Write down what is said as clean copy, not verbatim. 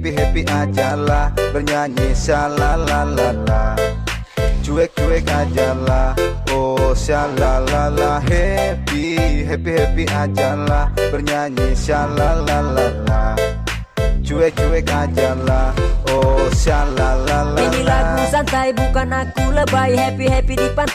happy aja lah, bernyanyi shalalalala. Cuek aja lah, oh shalalala. Happy aja lah, bernyanyi shalalalala. Cuek aja lah, oh shalalala. Ini lagu santai bukan aku lebay, happy di pantai.